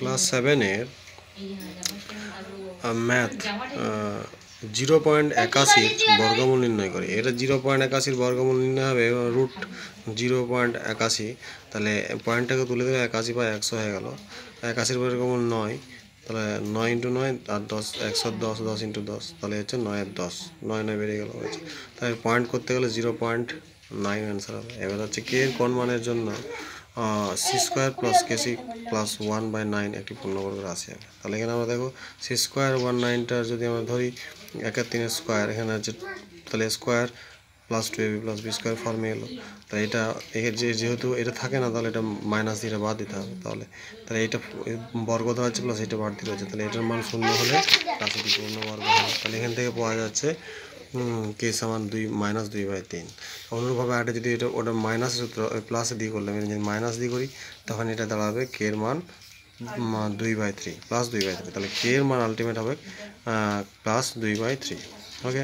Class 7 এর math 0.81 বর্গমূল নির্ণয় করে। এটা 0.81 বর্গমূল নির্ণয় হবে রুট 0.81, তাহলে পয়েন্টটাকে তুলে দেবে 81 বা 100 হয়ে গেল। 81 বর্গমূল 9, তাহলে 9 × 9 আর 10, 110, 10 × 10, তাহলে হচ্ছে 9 × 10, 9 9 বেরিয়ে গেল। তাহলে পয়েন্ট করতে গেলে 0.9 অ্যান্সার হবে। এবার হচ্ছে কে এর কোন মানের জন্য c² + kc + 1/9 একটি পূর্ণবর্গ রাশি হবে। তাহলে এখানে আমরা দেখো c² 1/9টার যদি আমরা ধরি 1/3 স্কোয়ার, এখানে হচ্ছে তাহলে স্কোয়ার + 2ab + b² ফর্মে এলো। তাহলে এটা যেহেতু এটা থাকে না, তাহলে এটা মাইনাস দিয়ে বাদ দিতে হবে। তাহলে এটা বর্গ দেওয়া হচ্ছে প্লাস এটা বাদ দিতে হচ্ছে, তাহলে এটার মান 0 হলে রাশিটি পূর্ণবর্গ হবে। তাহলে এখান থেকে পাওয়া যাচ্ছে কে সমান -2/3। অনুরূপভাবে আরেকটা যদি এটা ওটা মাইনাস সূত্র প্লাসে দিয়ে করলাম, যদি মাইনাস দিয়ে করি তখন এটা দাঁড়াবে কে এর মান 2/3 +2/3। তাহলে কে এর মান আলটিমেট হবে +2/3। ওকে।